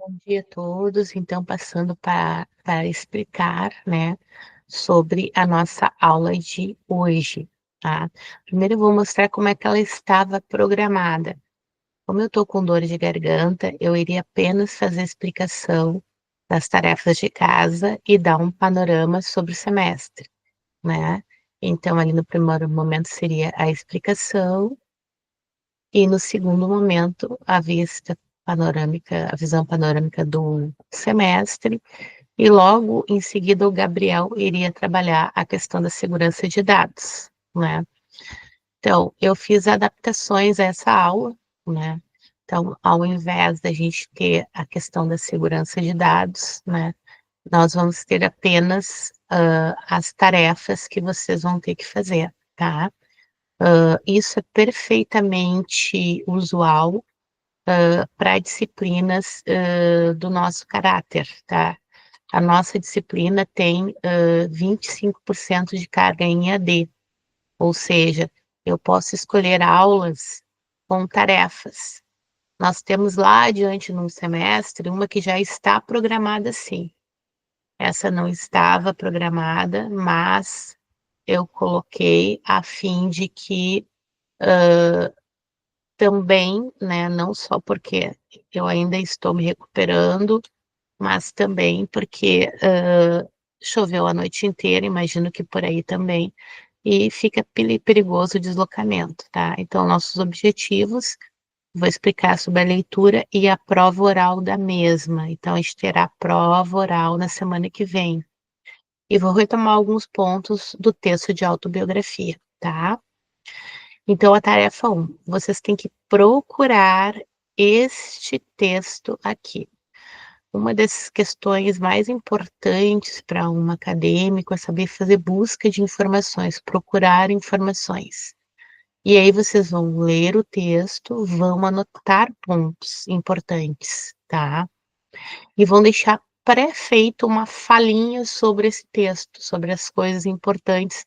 Bom dia a todos. Então, passando para explicar, né, sobre a nossa aula de hoje, tá? Primeiro eu vou mostrar como é que ela estava programada. Como eu estou com dor de garganta, eu iria apenas fazer a explicação das tarefas de casa e dar um panorama sobre o semestre, né? Então, ali no primeiro momento seria a explicação e no segundo momento a vista panorâmica, a visão panorâmica do semestre, e logo em seguida o Gabriel iria trabalhar a questão da segurança de dados, né. Então, eu fiz adaptações a essa aula, né, então ao invés da gente ter a questão da segurança de dados, né, nós vamos ter apenas, as tarefas que vocês vão ter que fazer, tá. Isso é perfeitamente usual para disciplinas, do nosso caráter, tá. A nossa disciplina tem, 25% de carga em EAD, ou seja, eu posso escolher aulas com tarefas. Nós temos lá adiante no semestre uma que já está programada assim, essa não estava programada, mas eu coloquei a fim de que, também, né, não só porque eu ainda estou me recuperando, mas também porque, choveu a noite inteira, imagino que por aí também, e fica perigoso o deslocamento, tá. Então nossos objetivos, vou explicar sobre a leitura e a prova oral da mesma, então a gente terá prova oral na semana que vem. E vou retomar alguns pontos do texto de autobiografia, tá. Então a tarefa um, vocês têm que procurar este texto aqui. Uma das questões mais importantes para um acadêmico é saber fazer busca de informações, procurar informações. E aí vocês vão ler o texto, vão anotar pontos importantes, tá? E vão deixar pré-feito uma falinha sobre esse texto, sobre as coisas importantes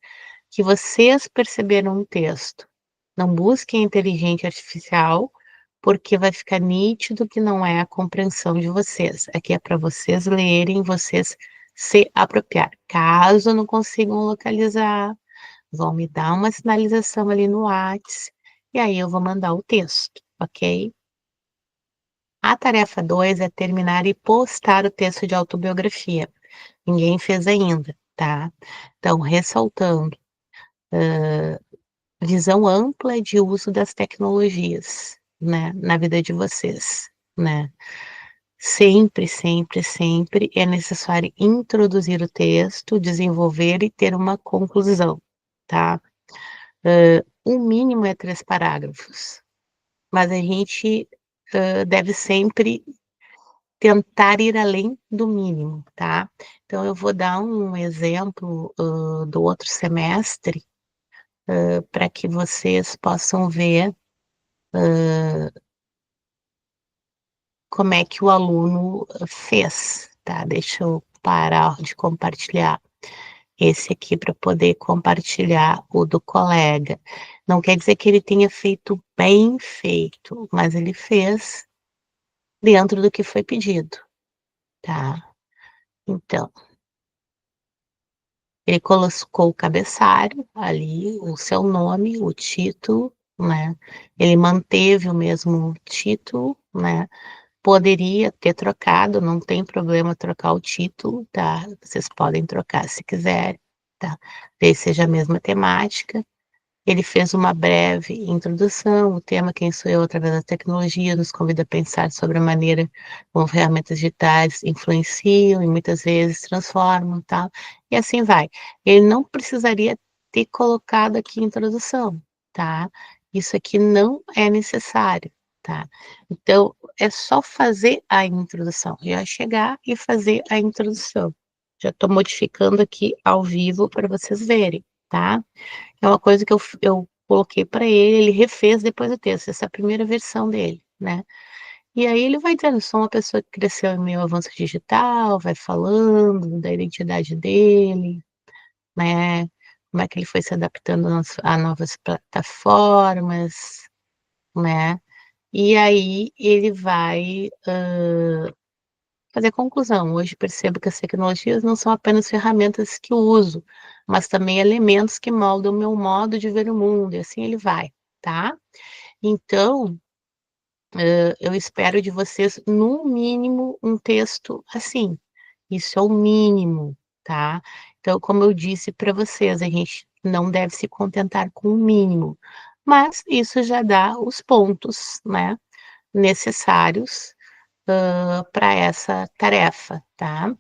que vocês perceberam no texto. Não busquem inteligência artificial, porque vai ficar nítido que não é a compreensão de vocês. Aqui é para vocês lerem, vocês se apropriar. Caso não consigam localizar, vão me dar uma sinalização ali no Whats, e aí eu vou mandar o texto, ok? A tarefa 2 é terminar e postar o texto de autobiografia. Ninguém fez ainda, tá? Então, ressaltando, visão ampla de uso das tecnologias, né, na vida de vocês, né. Sempre, sempre, sempre é necessário introduzir o texto, desenvolver e ter uma conclusão, tá. O mínimo é 3 parágrafos, mas a gente, deve sempre tentar ir além do mínimo, tá. Então eu vou dar um exemplo, do outro semestre, para que vocês possam ver como é que o aluno fez, tá. Deixa eu parar de compartilhar esse aqui para poder compartilhar o do colega. Não quer dizer que ele tenha feito bem feito, mas ele fez dentro do que foi pedido, tá. Então, ele colocou o cabeçalho ali, o seu nome, o título, né, ele manteve o mesmo título, né. Poderia ter trocado, não tem problema trocar o título, tá, vocês podem trocar se quiserem, tá, desde seja a mesma temática. Ele fez uma breve introdução, o tema "Quem sou eu através da tecnologia", nos convida a pensar sobre a maneira como ferramentas digitais influenciam e muitas vezes transformam, tal, e assim vai. Ele não precisaria ter colocado aqui introdução, tá. Isso aqui não é necessário, tá. Então, é só fazer a introdução, já chegar e fazer a introdução. Já estou modificando aqui ao vivo para vocês verem, tá. É uma coisa que eu coloquei para ele refez depois do texto, essa é a primeira versão dele, né. E aí ele vai dizendo: "Sou uma pessoa que cresceu em meio ao avanço digital", vai falando da identidade dele, né, como é que ele foi se adaptando a novas plataformas, né. E aí ele vai, fazer conclusão. Hoje percebo que as tecnologias não são apenas ferramentas que eu uso, mas também elementos que moldam o meu modo de ver o mundo, e assim ele vai, tá? Então, eu espero de vocês, no mínimo, um texto assim. Isso é o mínimo, tá? Então, como eu disse para vocês, a gente não deve se contentar com o mínimo, mas isso já dá os pontos, né, necessários, para essa tarefa, tá?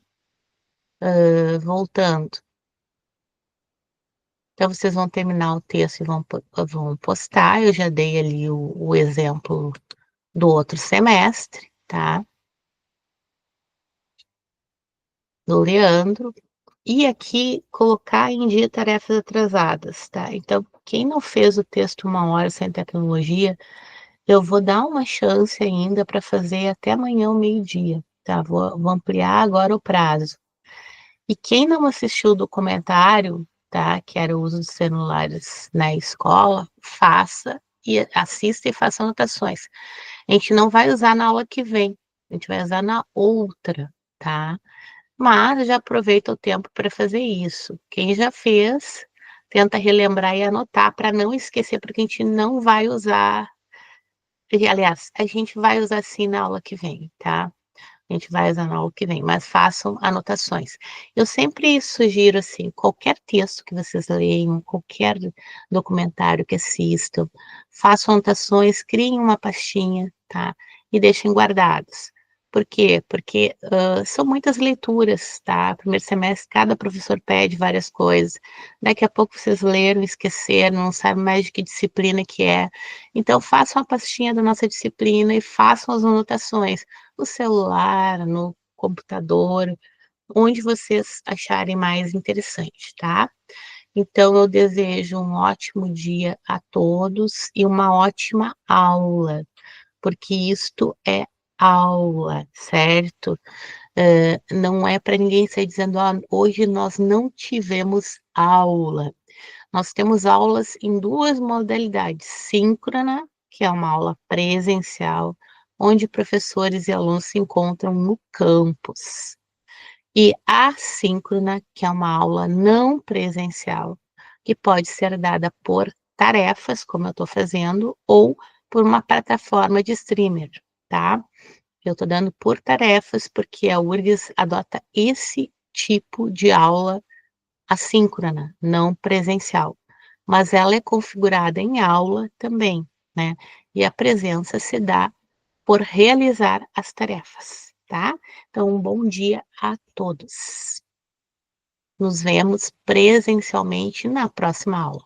Voltando, então vocês vão terminar o texto e vão postar, eu já dei ali o exemplo do outro semestre, tá? Do Leandro. E aqui colocar em dia tarefas atrasadas, tá? Então, quem não fez o texto Uma Hora Sem Tecnologia, eu vou dar uma chance ainda para fazer até amanhã ao meio-dia, tá? Vou ampliar agora o prazo. E quem não assistiu o documentário, tá? Que era o uso dos celulares na escola, faça e assista e faça anotações. A gente não vai usar na aula que vem, a gente vai usar na outra, tá? Mas já aproveita o tempo para fazer isso. Quem já fez, tenta relembrar e anotar para não esquecer, porque a gente não vai usar, e aliás, a gente vai usar sim na aula que vem, tá? A gente vai usar na aula que vem, mas façam anotações. Eu sempre sugiro assim, qualquer texto que vocês leiam, qualquer documentário que assistam, façam anotações, criem uma pastinha, tá? E deixem guardados. Por quê? Porque são muitas leituras, tá? Primeiro semestre, cada professor pede várias coisas. Daqui a pouco vocês leram, esqueceram, não sabem mais de que disciplina que é. Então, façam a pastinha da nossa disciplina e façam as anotações no celular, no computador, onde vocês acharem mais interessante, tá? Então, eu desejo um ótimo dia a todos e uma ótima aula, porque isto é aula, certo? Não é para ninguém sair dizendo, hoje nós não tivemos aula. Nós temos aulas em 2 modalidades, síncrona, que é uma aula presencial, onde professores e alunos se encontram no campus, e assíncrona, que é uma aula não presencial, que pode ser dada por tarefas, como eu estou fazendo, ou por uma plataforma de streamer, tá? Eu estou dando por tarefas, porque a URGS adota esse tipo de aula assíncrona, não presencial, mas ela é configurada em aula também, né? E a presença se dá por realizar as tarefas, tá? Então, um bom dia a todos. Nos vemos presencialmente na próxima aula.